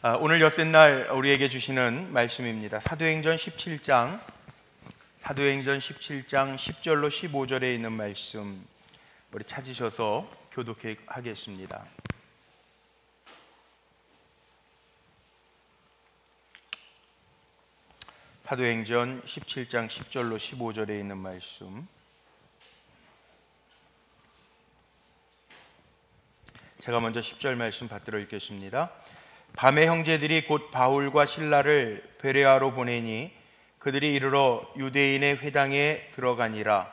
오늘 엿새날 우리에게 주시는 말씀입니다. 사도행전 17장 10절로 15절에 있는 말씀 우리 찾으셔서 교독하겠습니다. 사도행전 17장 10절로 15절에 있는 말씀, 제가 먼저 10절 말씀 받들어 읽겠습니다. 밤에 형제들이 곧 바울과 실라를 베레아로 보내니 그들이 이르러 유대인의 회당에 들어가니라.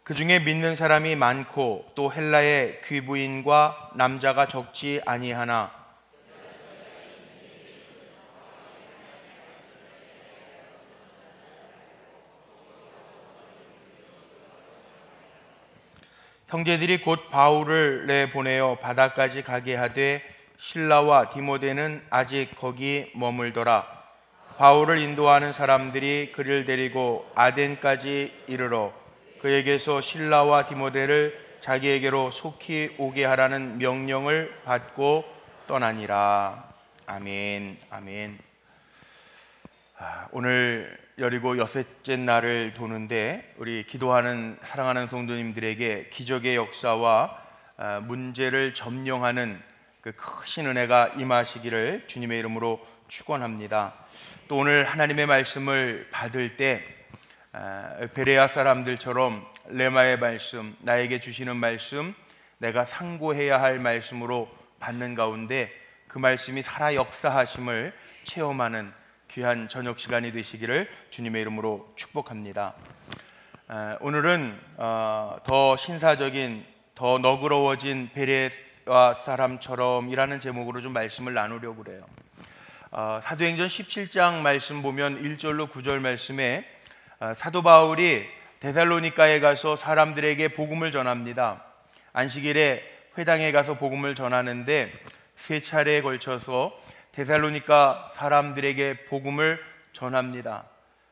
그 중에 믿는 사람이 많고 또 헬라의 귀부인과 남자가 적지 아니하나 형제들이 곧 바울을 내보내어 바다까지 가게 하되 실라와 디모데는 아직 거기 머물더라. 바울을 인도하는 사람들이 그를 데리고 아덴까지 이르러 그에게서 실라와 디모데를 자기에게로 속히 오게 하라는 명령을 받고 떠나니라. 아멘. 아멘. 오늘 여리고 여섯째 날을 도는데 우리 기도하는 사랑하는 성도님들에게 기적의 역사와 문제를 점령하는 그 크신 은혜가 임하시기를 주님의 이름으로 축원합니다. 또 오늘 하나님의 말씀을 받을 때 베레아 사람들처럼 레마의 말씀, 나에게 주시는 말씀, 내가 상고해야 할 말씀으로 받는 가운데 그 말씀이 살아 역사하심을 체험하는 귀한 저녁 시간이 되시기를 주님의 이름으로 축복합니다. 오늘은 더 신사적인, 더 너그러워진 베레아 사람처럼 이라는 제목으로 좀 말씀을 나누려고 그래요. 사도행전 17장 말씀 보면 1절로 9절 말씀에 사도 바울이 데살로니가에 가서 사람들에게 복음을 전합니다. 안식일에 회당에 가서 복음을 전하는데 세 차례에 걸쳐서 데살로니가 사람들에게 복음을 전합니다.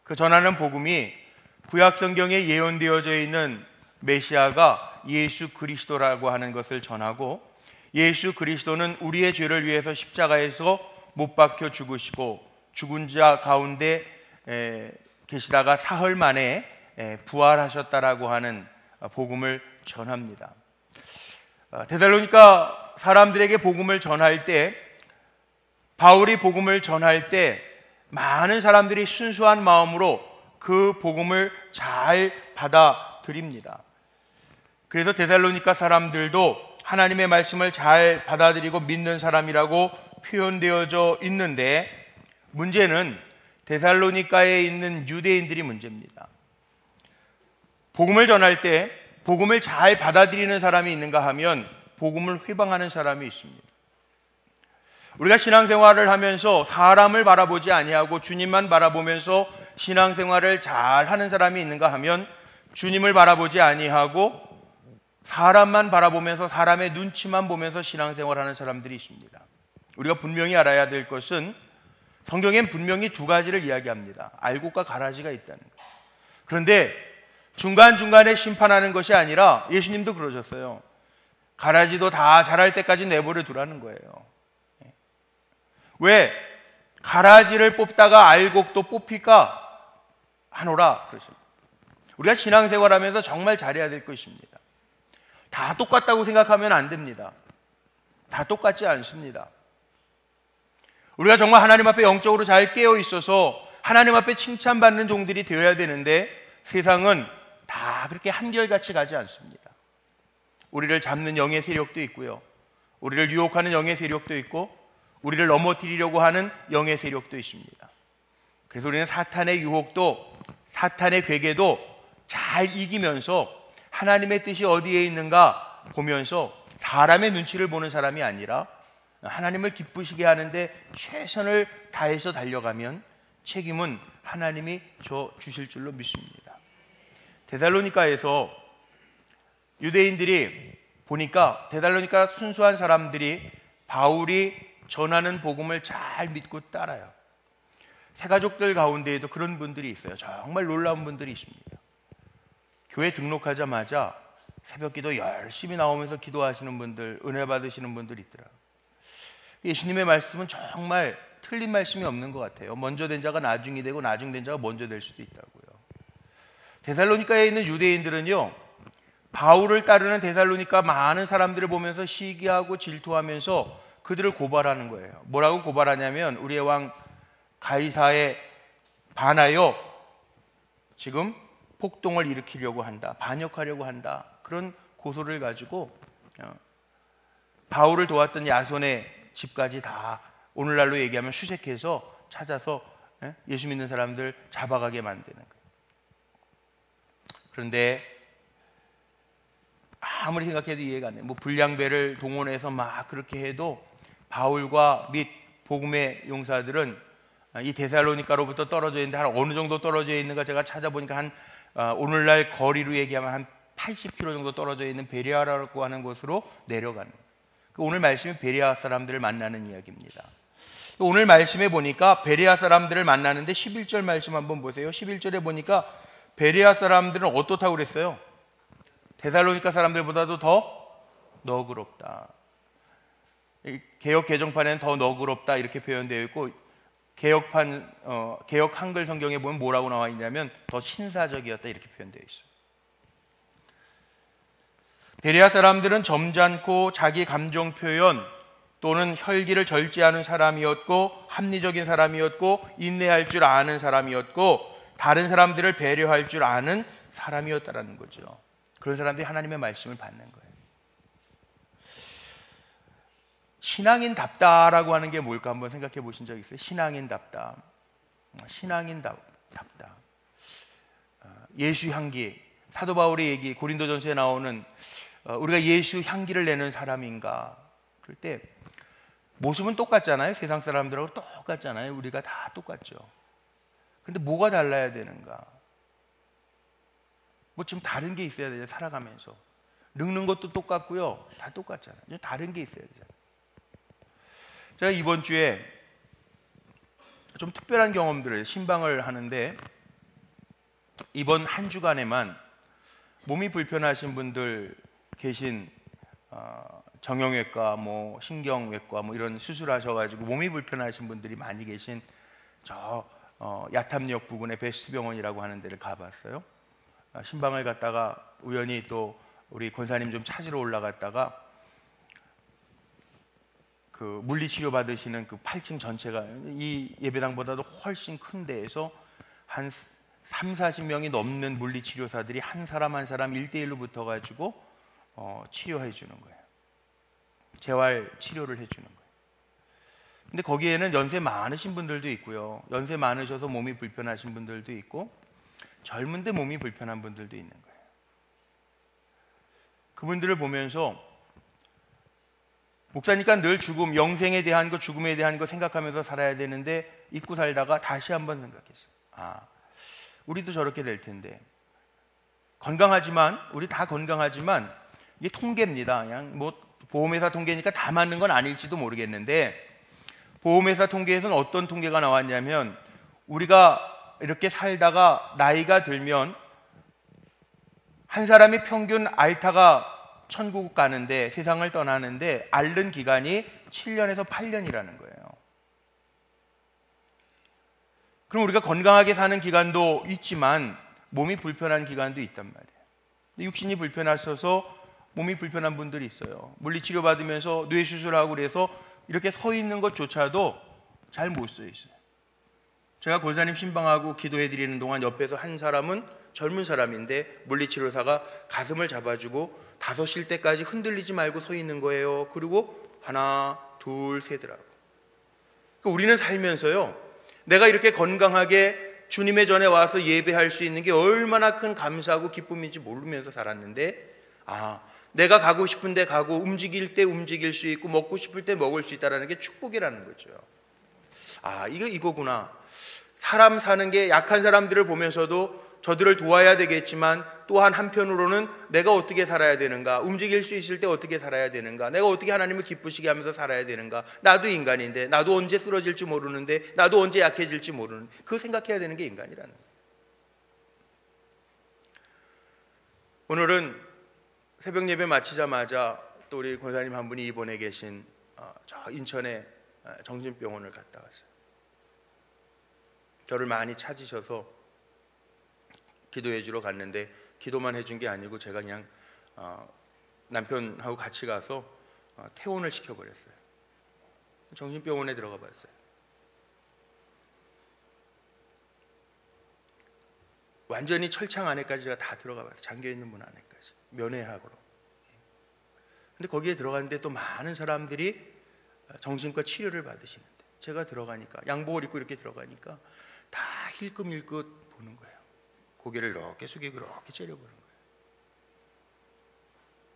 그 전하는 복음이 구약 성경에 예언되어져 있는 메시아가 예수 그리스도라고 하는 것을 전하고, 예수 그리스도는 우리의 죄를 위해서 십자가에서 못 박혀 죽으시고 죽은 자 가운데 계시다가 사흘 만에 부활하셨다라고 하는 복음을 전합니다. 데살로니가 사람들에게 복음을 전할 때, 바울이 복음을 전할 때 많은 사람들이 순수한 마음으로 그 복음을 잘 받아들입니다. 그래서 데살로니가 사람들도 하나님의 말씀을 잘 받아들이고 믿는 사람이라고 표현되어져 있는데, 문제는 데살로니가에 있는 유대인들이 문제입니다. 복음을 전할 때 복음을 잘 받아들이는 사람이 있는가 하면 복음을 회방하는 사람이 있습니다. 우리가 신앙생활을 하면서 사람을 바라보지 아니하고 주님만 바라보면서 신앙생활을 잘 하는 사람이 있는가 하면 주님을 바라보지 아니하고 사람만 바라보면서 사람의 눈치만 보면서 신앙생활하는 사람들이 있습니다. 우리가 분명히 알아야 될 것은 성경엔 분명히 두 가지를 이야기합니다. 알곡과 가라지가 있다는 것. 그런데 중간중간에 심판하는 것이 아니라 예수님도 그러셨어요. 가라지도 다 자랄 때까지 내버려 두라는 거예요. 왜 가라지를 뽑다가 알곡도 뽑힐까 하노라 그러십니다. 우리가 신앙생활하면서 정말 잘해야 될 것입니다. 다 똑같다고 생각하면 안 됩니다. 다 똑같지 않습니다. 우리가 정말 하나님 앞에 영적으로 잘 깨어 있어서 하나님 앞에 칭찬받는 종들이 되어야 되는데 세상은 다 그렇게 한결같이 가지 않습니다. 우리를 잡는 영의 세력도 있고요, 우리를 유혹하는 영의 세력도 있고, 우리를 넘어뜨리려고 하는 영의 세력도 있습니다. 그래서 우리는 사탄의 유혹도, 사탄의 괴계도 잘 이기면서 하나님의 뜻이 어디에 있는가 보면서 사람의 눈치를 보는 사람이 아니라 하나님을 기쁘시게 하는데 최선을 다해서 달려가면 책임은 하나님이 주실 줄로 믿습니다. 데살로니가에서 유대인들이 보니까, 데살로니가 순수한 사람들이 바울이 전하는 복음을 잘 믿고 따라요. 새가족들 가운데에도 그런 분들이 있어요. 정말 놀라운 분들이 있습니다. 교회 등록하자마자 새벽기도 열심히 나오면서 기도하시는 분들, 은혜 받으시는 분들이 있더라고요. 예수님의 말씀은 정말 틀린 말씀이 없는 것 같아요. 먼저 된 자가 나중이 되고 나중 된 자가 먼저 될 수도 있다고요. 데살로니가에 있는 유대인들은요, 바울을 따르는 데살로니가 많은 사람들을 보면서 시기하고 질투하면서 그들을 고발하는 거예요. 뭐라고 고발하냐면, 우리의 왕 가이사에 반하여 지금 폭동을 일으키려고 한다, 반역하려고 한다, 그런 고소를 가지고 바울을 도왔던 야손의 집까지 다 오늘날로 얘기하면 수색해서 찾아서 예수 믿는 사람들 잡아가게 만드는 거예요. 그런데 아무리 생각해도 이해가 안 돼요. 뭐 불량배를 동원해서 막 그렇게 해도 바울과 및 복음의 용사들은 이 데살로니가로부터 떨어져 있는데, 한 어느 정도 떨어져 있는가 제가 찾아보니까 한 오늘날 거리로 얘기하면 한 80km 정도 떨어져 있는 베레아라고 하는 곳으로 내려가는 거예요. 오늘 말씀이 베레아 사람들을 만나는 이야기입니다. 오늘 말씀에 보니까 베레아 사람들을 만나는데 11절 말씀 한번 보세요. 11절에 보니까 베레아 사람들은 어떻다고 그랬어요? 데살로니가 사람들보다도 더 너그럽다. 개역 개정판에는 더 너그럽다 이렇게 표현되어 있고, 개역 한글 성경에 보면 뭐라고 나와 있냐면 더 신사적이었다 이렇게 표현되어 있어요. 베레아 사람들은 점잖고 자기 감정 표현 또는 혈기를 절제하는 사람이었고, 합리적인 사람이었고, 인내할 줄 아는 사람이었고, 다른 사람들을 배려할 줄 아는 사람이었다라는 거죠. 그런 사람들이 하나님의 말씀을 받는 거예요. 신앙인답다라고 하는 게 뭘까 한번 생각해 보신 적 있어요? 신앙인답다. 신앙인답다. 예수 향기. 사도 바울의 얘기, 고린도전서에 나오는 우리가 예수 향기를 내는 사람인가? 그럴 때 모습은 똑같잖아요. 세상 사람들하고 똑같잖아요. 우리가 다 똑같죠. 그런데 뭐가 달라야 되는가? 뭐 좀 다른 게 있어야 되죠. 살아가면서 늙는 것도 똑같고요. 다 똑같잖아요. 다른 게 있어야 되잖아요. 제가 이번 주에 좀 특별한 경험들을 신방을 하는데, 이번 한 주간에만 몸이 불편하신 분들 계신 정형외과, 뭐 신경외과, 뭐 이런 수술하셔가지고 몸이 불편하신 분들이 많이 계신 저 야탐역 부근의 베스트병원이라고 하는 데를 가봤어요. 신방을 갔다가 우연히 또 우리 권사님 좀 찾으러 올라갔다가 그 물리치료 받으시는 그 8층 전체가 이 예배당보다도 훨씬 큰 데에서 한 30-40명이 넘는 물리치료사들이 한 사람 한 사람 1대1로 붙어가지고 치료해 주는 거예요. 재활 치료를 해주는 거예요. 근데 거기에는 연세 많으신 분들도 있고요, 연세 많으셔서 몸이 불편하신 분들도 있고, 젊은데 몸이 불편한 분들도 있는 거예요. 그분들을 보면서 목사니까 늘 죽음, 영생에 대한 거, 죽음에 대한 거 생각하면서 살아야 되는데, 잊고 살다가 다시 한번 생각했어요. 우리도 저렇게 될 텐데. 건강하지만, 우리 다 건강하지만 이게 통계입니다. 그냥 뭐 보험회사 통계니까 다 맞는 건 아닐지도 모르겠는데, 보험회사 통계에서는 어떤 통계가 나왔냐면, 우리가 이렇게 살다가 나이가 들면 한 사람이 평균 앓다가 천국 가는데, 세상을 떠나는데 앓는 기간이 7년에서 8년이라는 거예요. 그럼 우리가 건강하게 사는 기간도 있지만 몸이 불편한 기간도 있단 말이에요. 육신이 불편하셔서 몸이 불편한 분들이 있어요. 물리치료 받으면서 뇌수술하고 그래서 이렇게 서 있는 것조차도 잘 못 서 있어요. 제가 권사님 신방하고 기도해 드리는 동안 옆에서 한 사람은 젊은 사람인데 물리치료사가 가슴을 잡아주고 5 쉴 때까지 흔들리지 말고 서 있는 거예요. 그리고 하나, 둘, 세더라고. 우리는 살면서요, 내가 이렇게 건강하게 주님의 전에 와서 예배할 수 있는 게 얼마나 큰 감사하고 기쁨인지 모르면서 살았는데, 내가 가고 싶은 데 가고 움직일 때 움직일 수 있고 먹고 싶을 때 먹을 수 있다는 게 축복이라는 거죠. 이거구나. 사람 사는 게, 약한 사람들을 보면서도 저들을 도와야 되겠지만 또한 한편으로는 내가 어떻게 살아야 되는가, 움직일 수 있을 때 어떻게 살아야 되는가, 내가 어떻게 하나님을 기쁘시게 하면서 살아야 되는가, 나도 인간인데, 나도 언제 쓰러질지 모르는데, 나도 언제 약해질지 모르는, 그거 생각해야 되는 게 인간이라는 거예요. 오늘은 새벽 예배 마치자마자 또 우리 권사님 한 분이 입원해 계신 저 인천의 정신병원을 갔다 왔어요. 저를 많이 찾으셔서 기도해 주러 갔는데, 기도만 해준 게 아니고 제가 그냥 남편하고 같이 가서 퇴원을 시켜버렸어요. 정신병원에 들어가 봤어요. 완전히 철창 안에까지 제가 다 들어가 봤어요. 잠겨있는 문 안에까지, 면회하고. 근데 거기에 들어갔는데 또 많은 사람들이 정신과 치료를 받으시는데, 제가 들어가니까, 양복을 입고 이렇게 들어가니까 다 힐끔힐끔 보는 거예요. 고개를 이렇게 숙이고 이렇게 째려보는 거예요.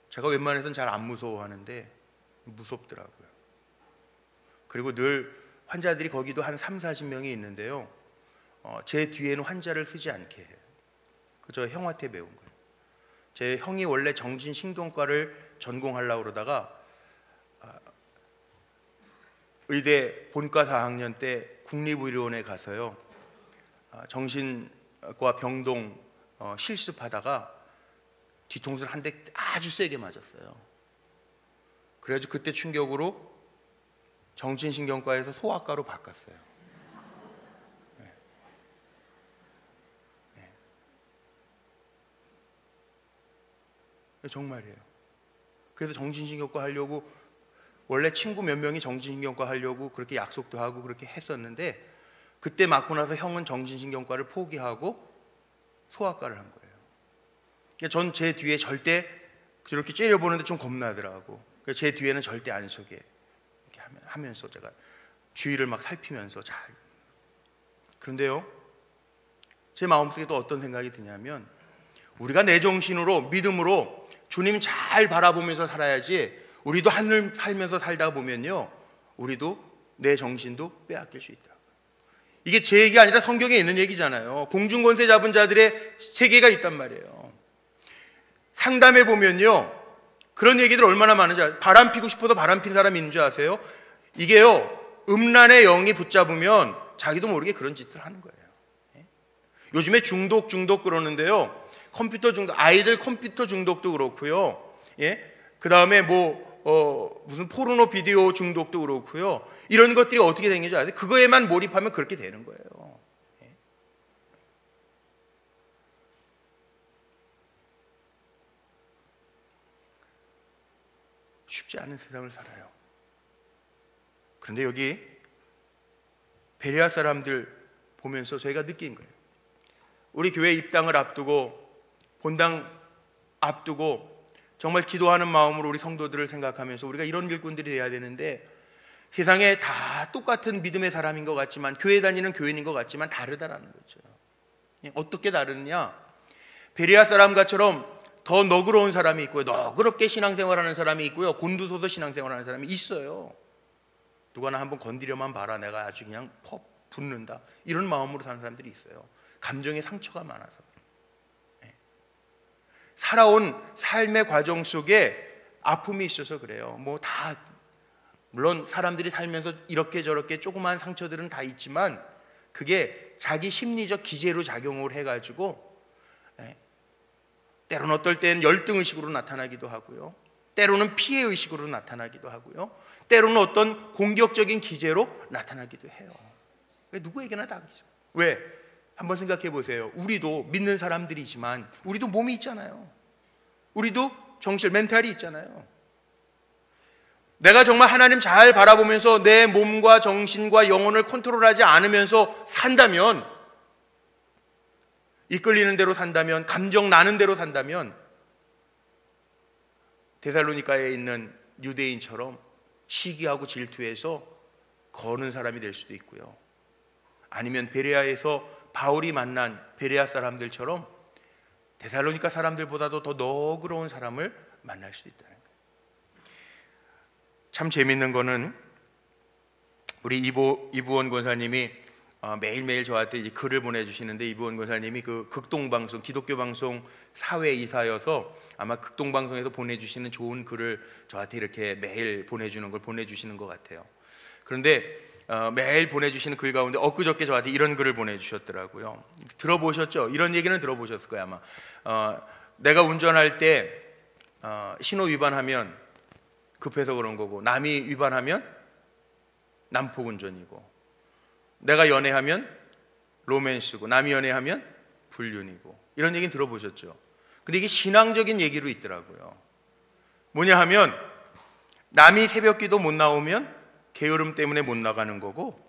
제가 웬만해서는 잘 안 무서워하는데 무섭더라고요. 그리고 늘 환자들이 거기도 한 30-40명이 있는데요, 제 뒤에는 환자를 쓰지 않게 해요. 그저 형한테 배운 거예요. 제 형이 원래 정신신경과를 전공하려고 그러다가 의대 본과 4학년 때 국립의료원에 가서요, 정신과 병동 실습하다가 뒤통수를 한 대 아주 세게 맞았어요. 그래가지고 그때 충격으로 정신신경과에서 소아과로 바꿨어요. 네. 네. 정말이에요. 그래서 정신신경과 하려고, 원래 친구 몇 명이 정신신경과 하려고 그렇게 약속도 하고 그렇게 했었는데, 그때 맞고 나서 형은 정신신경과를 포기하고 소아과를 한 거예요. 전 제 뒤에 절대, 그렇게 째려보는데 좀 겁나더라고. 제 뒤에는 절대 안 서게 이렇게 하면서 제가 주위를 막 살피면서 잘. 그런데요, 제 마음속에 또 어떤 생각이 드냐면, 우리가 내 정신으로, 믿음으로 주님 잘 바라보면서 살아야지, 우리도 하늘 팔면서 살다 보면요, 우리도 내 정신도 빼앗길 수 있다. 이게 제 얘기가 아니라 성경에 있는 얘기잖아요. 공중권세 잡은 자들의 세계가 있단 말이에요. 상담해 보면요, 그런 얘기들 얼마나 많은지 아세요? 바람 피고 싶어도 바람 피는 사람이 있는 줄 아세요? 이게요, 음란의 영이 붙잡으면 자기도 모르게 그런 짓을 하는 거예요. 요즘에 중독 그러는데요, 컴퓨터 중독, 아이들 컴퓨터 중독도 그렇고요, 그 다음에 무슨 포르노 비디오 중독도 그렇고요, 이런 것들이 어떻게 되는지 아세요? 그거에만 몰입하면 그렇게 되는 거예요. 쉽지 않은 세상을 살아요. 그런데 여기 베레아 사람들 보면서 저희가 느낀 거예요. 우리 교회 입당을 앞두고, 본당 앞두고 정말 기도하는 마음으로 우리 성도들을 생각하면서 우리가 이런 일꾼들이 돼야 되는데, 세상에 다 똑같은 믿음의 사람인 것 같지만, 교회 다니는 교인인 것 같지만 다르다라는 거죠. 어떻게 다르냐? 베레아 사람과처럼 더 너그러운 사람이 있고요, 너그럽게 신앙생활하는 사람이 있고요, 곤두서서 신앙생활하는 사람이 있어요. 누가나 한번 건드려만 봐라, 내가 아주 그냥 퍽 붙는다, 이런 마음으로 사는 사람들이 있어요. 감정에 상처가 많아서. 살아온 삶의 과정 속에 아픔이 있어서 그래요. 물론 사람들이 살면서 이렇게 저렇게 조그마한 상처들은 다 있지만, 그게 자기 심리적 기제로 작용을 해가지고, 때로는 어떨 때는 열등의식으로 나타나기도 하고요, 때로는 피해의식으로 나타나기도 하고요, 때로는 어떤 공격적인 기제로 나타나기도 해요. 누구에게나 다 그렇죠. 왜? 한번 생각해 보세요. 우리도 믿는 사람들이지만 우리도 몸이 있잖아요. 우리도 정신, 멘탈이 있잖아요. 내가 정말 하나님 잘 바라보면서 내 몸과 정신과 영혼을 컨트롤하지 않으면서 산다면, 이끌리는 대로 산다면, 감정 나는 대로 산다면, 데살로니가에 있는 유대인처럼 시기하고 질투해서 거는 사람이 될 수도 있고요, 아니면 베레아에서 바울이 만난 베레아 사람들처럼 데살로니가 사람들보다도 더 너그러운 사람을 만날 수도 있다는 거예요. 참 재밌는 거는 우리 이부원 권사님이 매일매일 저한테 이제 글을 보내주시는데, 이부원 권사님이 그 극동방송, 기독교 방송 사회이사여서 아마 극동방송에서 보내주시는 좋은 글을 저한테 이렇게 매일 보내주는 걸 보내주시는 것 같아요. 그런데 매일 보내주시는 글 가운데 엊그저께 저한테 이런 글을 보내주셨더라고요. 들어보셨죠? 이런 얘기는 들어보셨을 거예요 아마. 내가 운전할 때 신호 위반하면 급해서 그런 거고, 남이 위반하면 난폭 운전이고, 내가 연애하면 로맨스고, 남이 연애하면 불륜이고, 이런 얘기는 들어보셨죠? 근데 이게 신앙적인 얘기로 있더라고요. 뭐냐 하면, 남이 새벽기도 못 나오면 게으름 때문에 못 나가는 거고,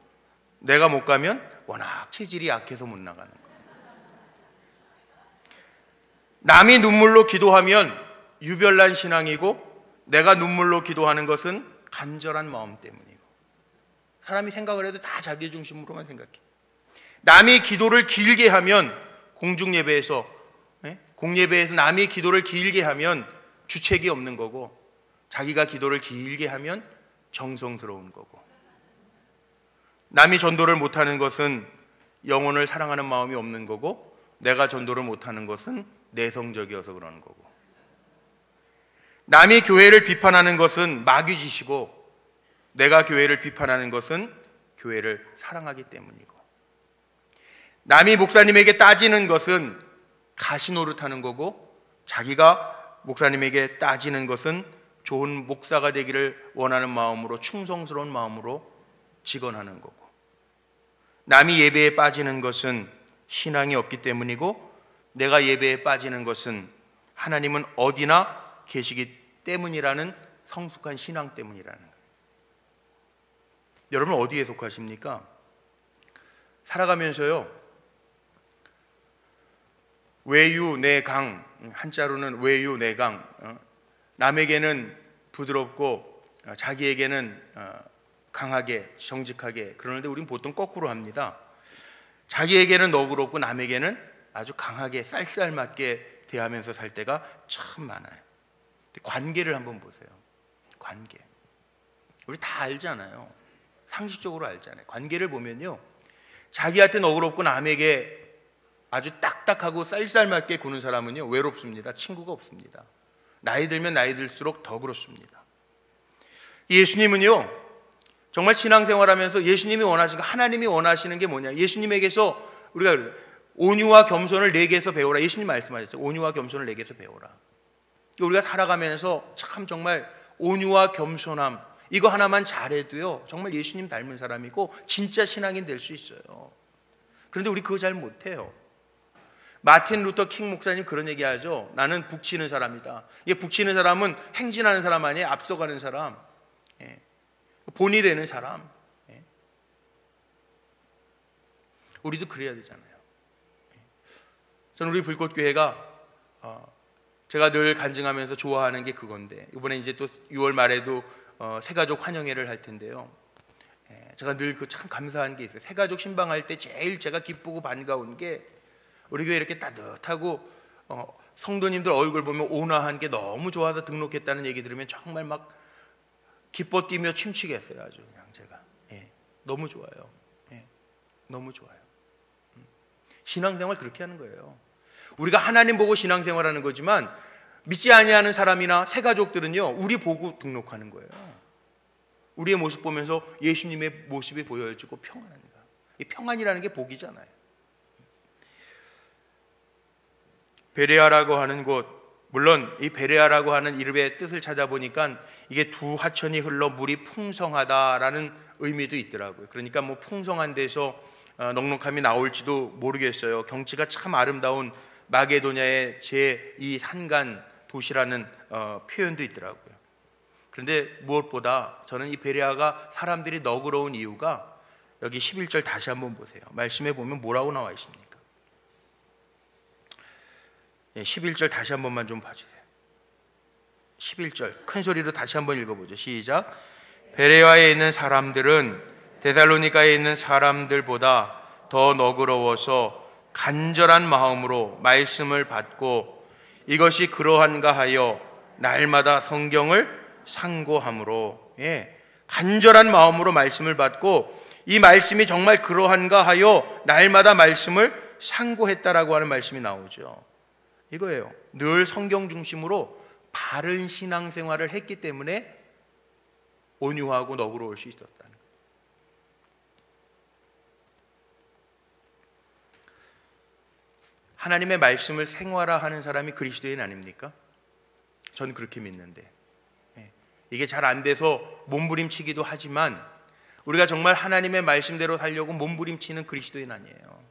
내가 못 가면 워낙 체질이 약해서 못 나가는 거예요. 남이 눈물로 기도하면 유별난 신앙이고, 내가 눈물로 기도하는 것은 간절한 마음 때문이고, 사람이 생각을 해도 다 자기 중심으로만 생각해. 남이 기도를 길게 하면 공중예배에서, 공예배에서 남이 기도를 길게 하면 주책이 없는 거고, 자기가 기도를 길게 하면 정성스러운 거고, 남이 전도를 못하는 것은 영혼을 사랑하는 마음이 없는 거고, 내가 전도를 못하는 것은 내성적이어서 그러는 거고, 남이 교회를 비판하는 것은 마귀짓이고, 내가 교회를 비판하는 것은 교회를 사랑하기 때문이고, 남이 목사님에게 따지는 것은 가시노릇하는 거고, 자기가 목사님에게 따지는 것은 좋은 목사가 되기를 원하는 마음으로, 충성스러운 마음으로 직언하는 거고, 남이 예배에 빠지는 것은 신앙이 없기 때문이고, 내가 예배에 빠지는 것은 하나님은 어디나 계시기 때문이라는 성숙한 신앙 때문이라는 거예요. 여러분 어디에 속하십니까? 살아가면서요, 외유내강, 한자로는 외유내강, 남에게는 부드럽고 자기에게는 강하게, 정직하게, 그러는데 우린 보통 거꾸로 합니다. 자기에게는 너그럽고 남에게는 아주 강하게 쌀쌀맞게 대하면서 살 때가 참 많아요. 관계를 한번 보세요. 관계, 우리 다 알잖아요. 상식적으로 알잖아요. 관계를 보면요, 자기한테 너그럽고 남에게 아주 딱딱하고 쌀쌀맞게 구는 사람은요, 외롭습니다. 친구가 없습니다. 나이 들면 나이 들수록 더 그렇습니다. 예수님은요, 정말 신앙생활하면서 예수님이 원하시는 거, 하나님이 원하시는 게 뭐냐, 예수님에게서 우리가 온유와 겸손을 내게서 배우라, 예수님 말씀하셨죠. 온유와 겸손을 내게서 배우라. 우리가 살아가면서 참 정말 온유와 겸손함, 이거 하나만 잘해도요, 정말 예수님 닮은 사람이고 진짜 신앙인 될 수 있어요. 그런데 우리 그거 잘 못해요. 마틴 루터 킹 목사님 그런 얘기 하죠. 나는 북치는 사람이다. 이게 북치는 사람은 행진하는 사람 아니에요. 앞서가는 사람, 본이 되는 사람. 우리도 그래야 되잖아요. 저는 우리 불꽃교회가 제가 늘 간증하면서 좋아하는 게 그건데, 이번에 이제 또 6월 말에도 새가족 환영회를 할 텐데요, 제가 늘 그 참 감사한 게 있어요. 새가족 신방할 때 제일 제가 기쁘고 반가운 게, 우리 교회 이렇게 따뜻하고 성도님들 얼굴 보면 온화한 게 너무 좋아서 등록했다는 얘기 들으면 정말 막 기뻐 뛰며 춤추겠어요. 아주 그냥 제가, 너무 좋아요. 너무 좋아요. 신앙생활 그렇게 하는 거예요. 우리가 하나님 보고 신앙생활하는 거지만, 믿지 아니하는 사람이나 새가족들은요, 우리 보고 등록하는 거예요. 우리의 모습 보면서 예수님의 모습이 보여지고 평안한가. 이 평안이라는 게 복이잖아요. 베레아라고 하는 곳, 물론 이 베레아라고 하는 이름의 뜻을 찾아보니까 이게 두 하천이 흘러 물이 풍성하다라는 의미도 있더라고요. 그러니까 뭐 풍성한 데서 넉넉함이 나올지도 모르겠어요. 경치가 참 아름다운 마게도냐의 제2 산간 도시라는 표현도 있더라고요. 그런데 무엇보다 저는 이 베레아가 사람들이 너그러운 이유가, 여기 11절 다시 한번 보세요. 말씀에 보면 뭐라고 나와 있습니까? 11절 다시 한 번만 좀 봐주세요. 11절 큰 소리로 다시 한번 읽어보죠. 시작. 베레아에 있는 사람들은 데살로니가에 있는 사람들보다 더 너그러워서 간절한 마음으로 말씀을 받고, 이것이 그러한가 하여 날마다 성경을 상고함으로, 간절한 마음으로 말씀을 받고 이 말씀이 정말 그러한가 하여 날마다 말씀을 상고했다라고 하는 말씀이 나오죠. 이거예요. 늘 성경 중심으로 바른 신앙생활을 했기 때문에 온유하고 너그러울 수 있었다는 거예요. 하나님의 말씀을 생활화하는 사람이 그리스도인 아닙니까? 전 그렇게 믿는데, 이게 잘 안 돼서 몸부림치기도 하지만 우리가 정말 하나님의 말씀대로 살려고 몸부림치는 그리스도인 아니에요.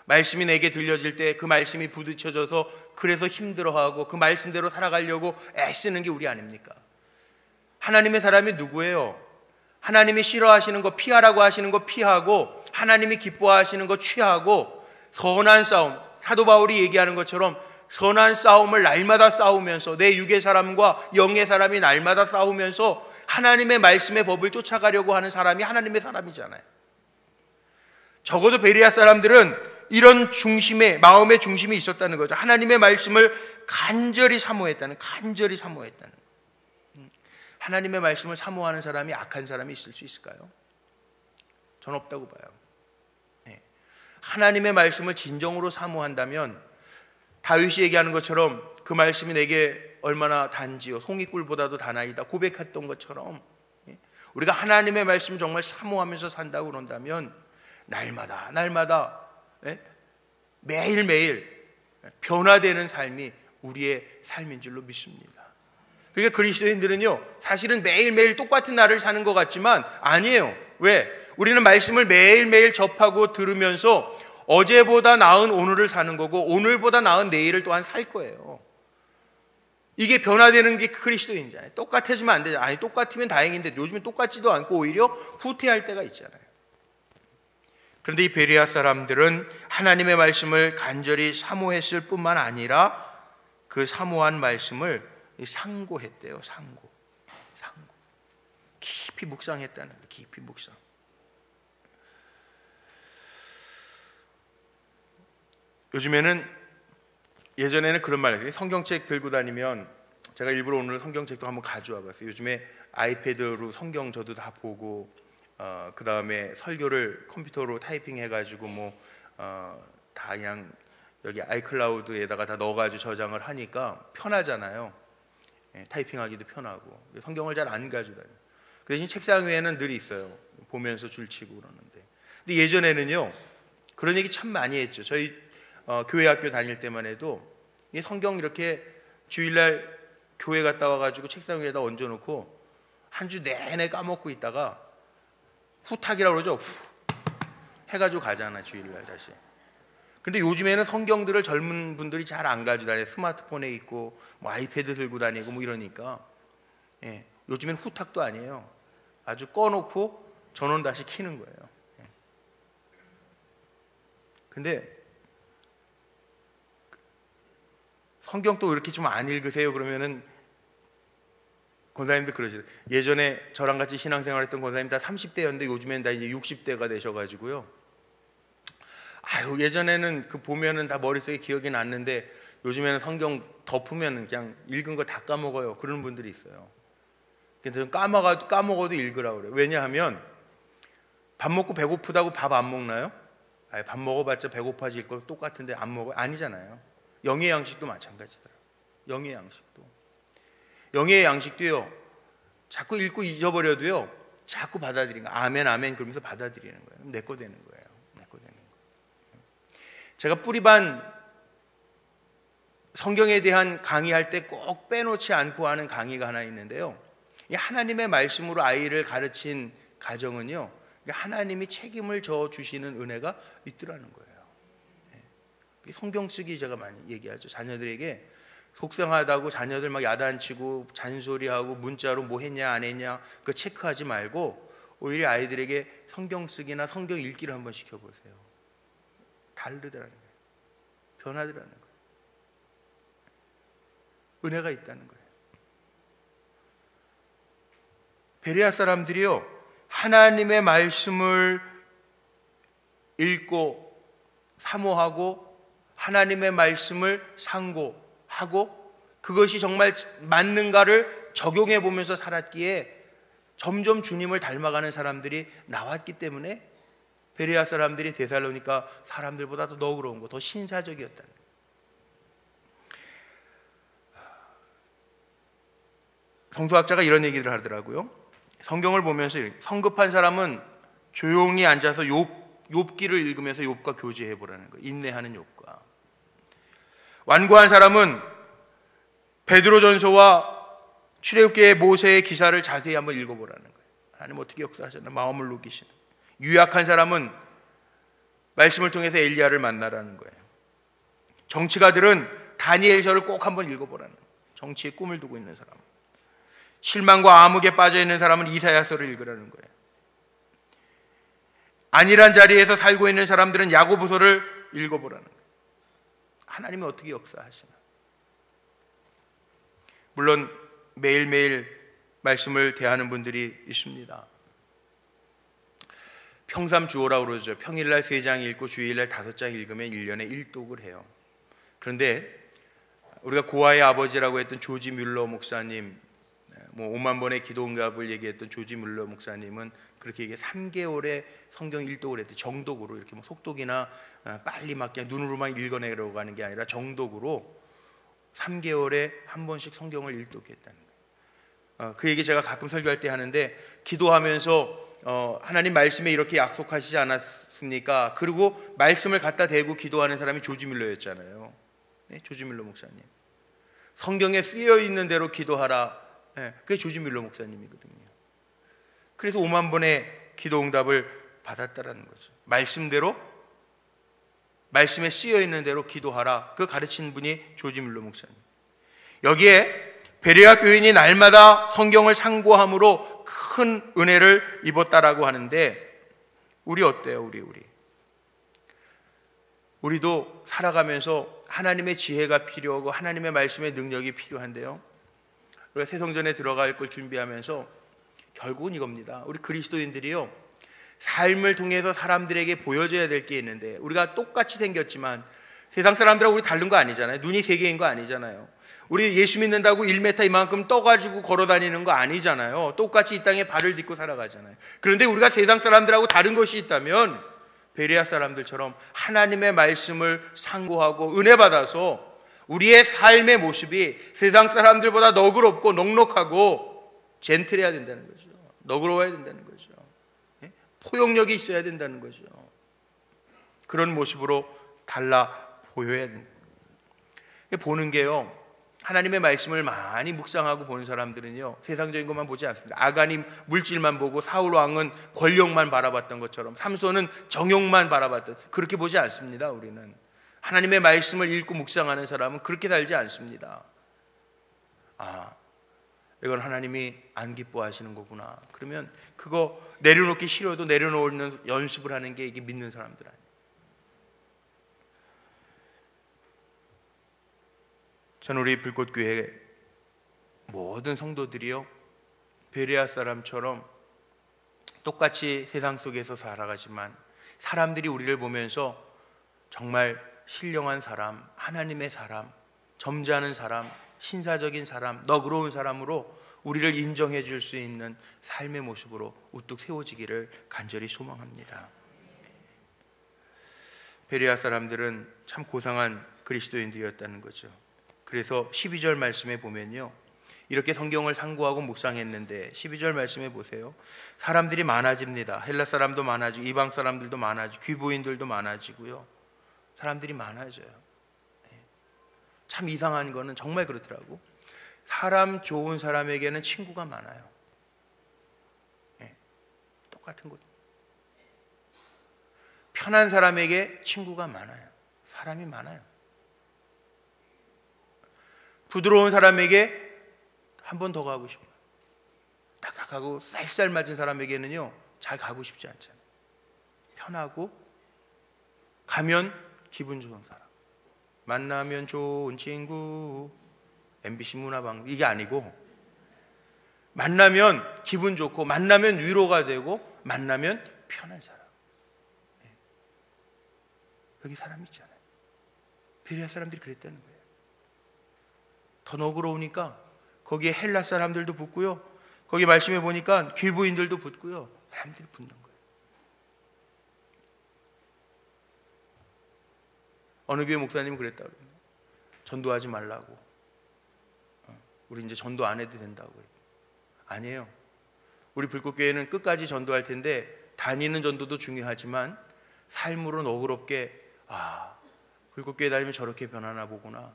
말씀이 내게 들려질 때 그 말씀이 부딪혀져서 그래서 힘들어하고 그 말씀대로 살아가려고 애쓰는 게 우리 아닙니까? 하나님의 사람이 누구예요? 하나님이 싫어하시는 거 피하라고 하시는 거 피하고, 하나님이 기뻐하시는 거 취하고, 선한 싸움, 사도 바울이 얘기하는 것처럼 선한 싸움을 날마다 싸우면서, 내 육의 사람과 영의 사람이 날마다 싸우면서 하나님의 말씀의 법을 쫓아가려고 하는 사람이 하나님의 사람이잖아요. 적어도 베레아 사람들은 이런 중심에, 마음의 중심이 있었다는 거죠. 하나님의 말씀을 간절히 사모했다는, 간절히 사모했다는. 하나님의 말씀을 사모하는 사람이 악한 사람이 있을 수 있을까요? 전 없다고 봐요. 하나님의 말씀을 진정으로 사모한다면 다윗이 얘기하는 것처럼 그 말씀이 내게 얼마나 단지요 송이꿀보다도 단아이다 고백했던 것처럼, 우리가 하나님의 말씀을 정말 사모하면서 산다고 그런다면 날마다 매일매일 변화되는 삶이 우리의 삶인 줄로 믿습니다. 그러니까 그리스도인들은요, 사실은 매일매일 똑같은 날을 사는 것 같지만 아니에요. 왜? 우리는 말씀을 매일매일 접하고 들으면서 어제보다 나은 오늘을 사는 거고, 오늘보다 나은 내일을 또한 살 거예요. 이게 변화되는 게 그리스도인이잖아요. 똑같아지면 안 되잖아요. 아니, 똑같으면 다행인데 요즘은 똑같지도 않고 오히려 후퇴할 때가 있잖아요. 그런데 이 베레아 사람들은 하나님의 말씀을 간절히 사모했을 뿐만 아니라 그 사모한 말씀을 상고했대요. 상고. 깊이 묵상했다는 거예요. 깊이 묵상. 예전에는 그런 말이에요. 성경책 들고 다니면, 제가 일부러 오늘 성경책도 한번 가져와 봤어요. 요즘에 아이패드로 성경 저도 다 보고, 그 다음에 설교를 컴퓨터로 타이핑 해가지고 다 그냥 여기 아이클라우드에다가 다 넣어가지고 저장을 하니까 편하잖아요. 타이핑하기도 편하고. 성경을 잘 안 가지고 다녀요. 그 대신 책상 위에는 늘 있어요. 보면서 줄치고 그러는데. 근데 예전에는요, 그런 얘기 참 많이 했죠. 저희 교회 학교 다닐 때만 해도 이 성경 이렇게 주일날 교회 갔다 와가지고 책상 위에다 얹어놓고 한 주 내내 까먹고 있다가 후탁이라고 그러죠. 해가지고 가잖아, 주일날 다시. 근데 요즘에는 성경들을 젊은 분들이 잘 안 가지고 다녀요. 스마트폰에 있고 아이패드 들고 다니고 이러니까, 요즘엔 후탁도 아니에요. 아주 꺼놓고 전원 다시 켜는 거예요. 근데 성경 또 이렇게 좀 안 읽으세요? 그러면은 권사님들 그러시죠. 예전에 저랑 같이 신앙생활했던 권사님 다 30대였는데 요즘엔 다 이제 60대가 되셔가지고요. 예전에는 그 보면은 다 머릿속에 기억이 났는데 요즘에는 성경 덮으면 그냥 읽은 거 다 까먹어요. 그런 분들이 있어요. 그래서 까먹어도 읽으라고 그래요. 왜냐하면 밥 먹고 배고프다고 밥 안 먹나요? 밥 먹어봤자 배고파질 거 똑같은데 안 먹어요? 아니잖아요. 영의 양식도 마찬가지더라고요. 영의 양식도요, 자꾸 읽고 잊어버려도요, 자꾸 받아들이는 거예요. 아멘 아멘 그러면서 받아들이는 거예요. 내 거 되는 거예요. 제가 뿌리반 성경에 대한 강의할 때 꼭 빼놓지 않고 하는 강의가 하나 있는데요, 이 하나님의 말씀으로 아이를 가르친 가정은요, 하나님이 책임을 져 주시는 은혜가 있더라는 거예요. 성경 쓰기 제가 많이 얘기하죠. 자녀들에게 속상하다고 자녀들 막 야단치고 잔소리하고 문자로 뭐 했냐 안 했냐 그거 체크하지 말고 오히려 아이들에게 성경 쓰기나 성경 읽기를 한번 시켜보세요. 다르더라는 거예요. 변하더라는 거예요. 은혜가 있다는 거예요. 베레아 사람들이요, 하나님의 말씀을 읽고 사모하고 하나님의 말씀을 상고하고 그것이 정말 맞는가를 적용해 보면서 살았기에 점점 주님을 닮아가는 사람들이 나왔기 때문에 베레아 사람들이 데살로니가 사람들보다 더 너그러운 거, 더 신사적이었다는 거예요. 성서학자가 이런 얘기를 하더라고요. 성경을 보면서 성급한 사람은 조용히 앉아서 욥기를 읽으면서 욥과 교제해 보라는 거예요. 인내하는 욥과. 완고한 사람은 베드로전서와 출애굽기의 모세의 기사를 자세히 한번 읽어보라는 거예요. 하나님 어떻게 역사하셨나 마음을 녹이시는. 유약한 사람은 말씀을 통해서 엘리야를 만나라는 거예요. 정치가들은 다니엘서를 꼭 한번 읽어보라는 거예요. 정치에 꿈을 두고 있는 사람. 실망과 암흑에 빠져 있는 사람은 이사야서를 읽으라는 거예요. 안일한 자리에서 살고 있는 사람들은 야고보서를 읽어보라는 거예요. 하나님이 어떻게 역사하시나. 물론 매일매일 말씀을 대하는 분들이 있습니다. 평삼 주오라고 그러죠. 평일날 3장 읽고 주일날 5장 읽으면 1년에 1독을 해요. 그런데 우리가 고아의 아버지라고 했던 조지 뮬러 목사님, 5만 번의 기도응답을 얘기했던 조지 뮬러 목사님은 그렇게 얘기해 3개월에 성경 1독을 했대. 정독으로 이렇게 속독이나 빨리 막 그냥 눈으로만 읽어내려고 하는 게 아니라 정독으로 3개월에 한 번씩 성경을 읽독했다는 거예요. 그 얘기 제가 가끔 설교할 때 하는데, 기도하면서 하나님 말씀에 이렇게 약속하시지 않았습니까? 그리고 말씀을 갖다 대고 기도하는 사람이 조지 뮬러였잖아요. 네, 조지 뮬러 목사님. 성경에 쓰여 있는 대로 기도하라. 네, 그게 조지 뮬러 목사님이거든요. 그래서 5만 번의 기도 응답을 받았다라는 거죠. 말씀대로, 말씀에 쓰여 있는 대로 기도하라. 그 가르친 분이 조지 뮬러 목사님. 여기에 베레아 교인이 날마다 성경을 상고함으로 큰 은혜를 입었다라고 하는데, 우리 어때요? 우리도 살아가면서 하나님의 지혜가 필요하고 하나님의 말씀의 능력이 필요한데요, 우리가 새성전에 들어갈 걸 준비하면서 결국은 이겁니다. 우리 그리스도인들이요, 삶을 통해서 사람들에게 보여줘야 될 게 있는데, 우리가 똑같이 생겼지만 세상 사람들하고 우리 다른 거 아니잖아요. 눈이 3개인 거 아니잖아요. 우리 예수 믿는다고 1m 이만큼 떠가지고 걸어다니는 거 아니잖아요. 똑같이 이 땅에 발을 딛고 살아가잖아요. 그런데 우리가 세상 사람들하고 다른 것이 있다면 베레아 사람들처럼 하나님의 말씀을 상고하고 은혜 받아서 우리의 삶의 모습이 세상 사람들보다 너그럽고 넉넉하고 젠틀해야 된다는 거죠. 너그러워야 된다는 거죠. 포용력이 있어야 된다는 거죠. 그런 모습으로 달라 보여야 된다. 보는 게요, 하나님의 말씀을 많이 묵상하고 보는 사람들은요, 세상적인 것만 보지 않습니다. 아간이 물질만 보고 사울 왕은 권력만 바라봤던 것처럼, 삼손은 정욕만 바라봤던, 그렇게 보지 않습니다. 우리는 하나님의 말씀을 읽고 묵상하는 사람은 그렇게 살지 않습니다. 아, 이건 하나님이 안 기뻐하시는 거구나. 그러면 그거 내려놓기 싫어도 내려놓는 연습을 하는 게 이게 믿는 사람들 아니에요. 저는 우리 불꽃교회 모든 성도들이요, 베레아 사람처럼 똑같이 세상 속에서 살아가지만 사람들이 우리를 보면서 정말 신령한 사람, 하나님의 사람, 점잖은 사람, 신사적인 사람, 너그러운 사람으로 우리를 인정해 줄 수 있는 삶의 모습으로 우뚝 세워지기를 간절히 소망합니다. 베레아 사람들은 참 고상한 그리스도인들이었다는 거죠. 그래서 12절 말씀에 보면요, 이렇게 성경을 상고하고 묵상했는데 12절 말씀에 보세요. 사람들이 많아집니다. 헬라 사람도 많아지고 이방 사람들도 많아지고 귀부인들도 많아지고요, 사람들이 많아져요. 참 이상한 거는 정말 그렇더라고. 사람 좋은 사람에게는 친구가 많아요. 똑같은 것. 편한 사람에게 친구가 많아요. 사람이 많아요. 부드러운 사람에게 한 번 더 가고 싶어요. 딱딱하고 쌀쌀 맞은 사람에게는요, 잘 가고 싶지 않잖아요. 편하고 가면 기분 좋은 사람, 만나면 좋은 친구, MBC 문화방송, 이게 아니고 만나면 기분 좋고 만나면 위로가 되고 만나면 편한 사람. 여기 사람 있잖아요. 베레아 사람들이 그랬다는 거예요. 더 너그러우니까 거기에 헬라 사람들도 붙고요, 거기 말씀해 보니까 귀부인들도 붙고요, 사람들이 붙는 거예요. 어느 교회 목사님은 그랬다고 그래요. 전도하지 말라고. 우리 이제 전도 안 해도 된다고 그래요. 아니에요. 우리 불꽃교회는 끝까지 전도할 텐데, 다니는 전도도 중요하지만 삶으로 너그럽게, 불꽃교회 다니면 저렇게 변하나 보구나,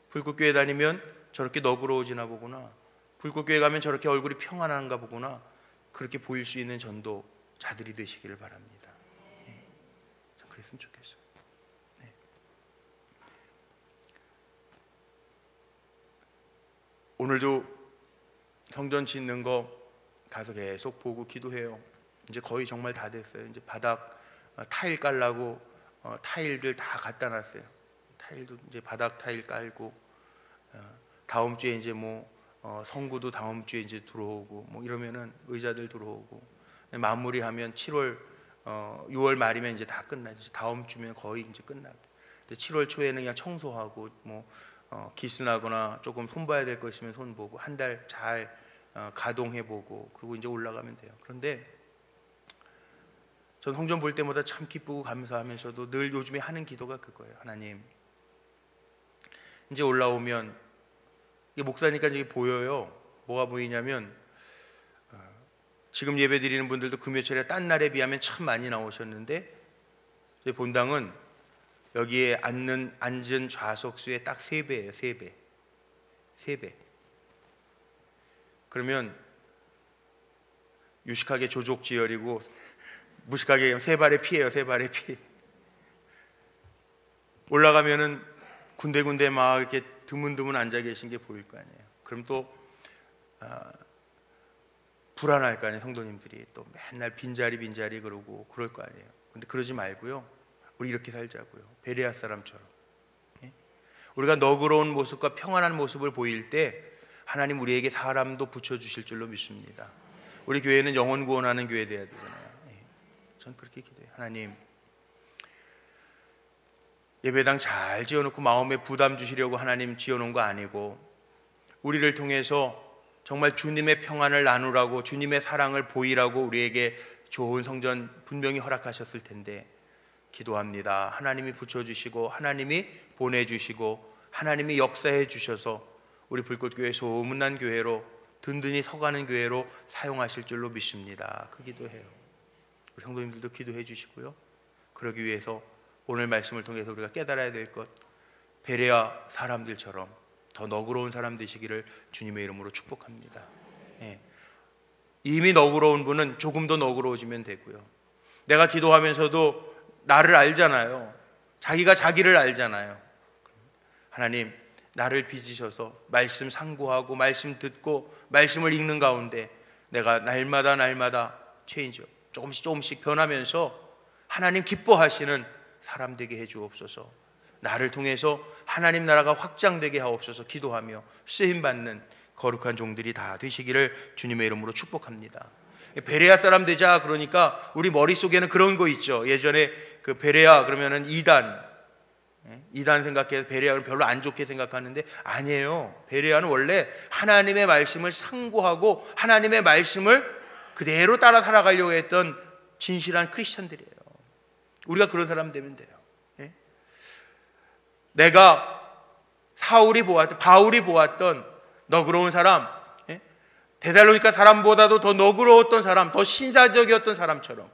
불꽃교회 다니면 저렇게 너그러워지나 보구나, 불꽃교회 가면 저렇게 얼굴이 평안한가 보구나, 그렇게 보일 수 있는 전도자들이 되시기를 바랍니다. 참 그랬으면 좋겠어요. 오늘도 성전 짓는 거 가서 계속 보고 기도해요. 이제 거의 정말 다 됐어요. 이제 바닥 타일 깔라고 타일들 다 갖다 놨어요. 타일도 이제 바닥 타일 깔고, 다음 주에 이제 성구도 다음 주에 이제 들어오고, 이러면은 의자들 들어오고, 마무리하면 6월 말이면 이제 다 끝나죠. 다음 주면 거의 이제 끝나고, 7월 초에는 그냥 청소하고, 기스나거나 조금 손봐야 될 거 있으면 손 보고, 한 달 잘 가동해 보고, 그리고 이제 올라가면 돼요. 그런데 전 성전 볼 때마다 참 기쁘고 감사하면서도 늘 요즘에 하는 기도가 그거예요. 하나님, 이제 올라오면, 이게 목사니까 이게 보여요. 뭐가 보이냐면, 지금 예배 드리는 분들도 금요철에 딴 날에 비하면 참 많이 나오셨는데, 본당은 여기에 앉은 좌석수의 딱 3배예요. 3배. 그러면 유식하게 조족지혈이고, 무식하게 3발의 피예요. 3발의 피. 올라가면은 군데군데 막 이렇게 드문드문 앉아 계신 게 보일 거 아니에요. 그럼 또 불안할 거 아니에요. 성도님들이 또 맨날 빈자리 그러고 그럴 거 아니에요. 근데 그러지 말고요, 우리 이렇게 살자고요. 베레아 사람처럼. 우리가 너그러운 모습과 평안한 모습을 보일 때 하나님 우리에게 사람도 붙여주실 줄로 믿습니다. 우리 교회는 영혼 구원하는 교회 돼야 되잖아요. 전 그렇게 기도해요. 하나님, 예배당 잘 지어놓고 마음에 부담 주시려고 하나님 지어놓은 거 아니고, 우리를 통해서 정말 주님의 평안을 나누라고, 주님의 사랑을 보이라고 우리에게 좋은 성전 분명히 허락하셨을 텐데, 기도합니다. 하나님이 붙여주시고, 하나님이 보내주시고, 하나님이 역사해 주셔서 우리 불꽃교회 소문난 교회로, 든든히 서가는 교회로 사용하실 줄로 믿습니다. 그 기도해요. 우리 성도님들도 기도해 주시고요. 그러기 위해서 오늘 말씀을 통해서 우리가 깨달아야 될 것, 베레아 사람들처럼 더 너그러운 사람 되시기를 주님의 이름으로 축복합니다. 이미 너그러운 분은 조금 더 너그러워지면 되고요. 내가 기도하면서도 나를 알잖아요. 자기가 자기를 알잖아요. 하나님, 나를 빚으셔서 말씀 상고하고 말씀 듣고 말씀을 읽는 가운데 내가 날마다 체인지업 조금씩 변하면서 하나님 기뻐하시는 사람 되게 해 주옵소서. 나를 통해서 하나님 나라가 확장되게 하옵소서. 기도하며 쓰임받는 거룩한 종들이 다 되시기를 주님의 이름으로 축복합니다. 베레아 사람 되자 그러니까 우리 머릿속에는 그런 거 있죠. 예전에 그 베레아 그러면은 이단 생각해서 베레아는 별로 안 좋게 생각하는데, 아니에요. 베레아는 원래 하나님의 말씀을 상고하고 하나님의 말씀을 그대로 따라 살아가려고 했던 진실한 크리스천들이에요. 우리가 그런 사람 되면 돼요. 내가 바울이 보았던 너그러운 사람, 데살로니가 사람보다도 더 너그러웠던 사람, 더 신사적이었던 사람처럼,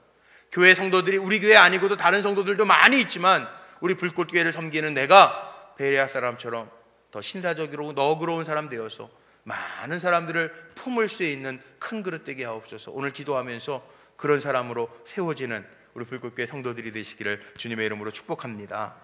교회 성도들이, 우리 교회 아니고도 다른 성도들도 많이 있지만 우리 불꽃교회를 섬기는 내가 베레아 사람처럼 더 신사적이고 너그러운 사람 되어서 많은 사람들을 품을 수 있는 큰 그릇 되게 하옵소서. 오늘 기도하면서 그런 사람으로 세워지는 우리 불꽃교회 성도들이 되시기를 주님의 이름으로 축복합니다.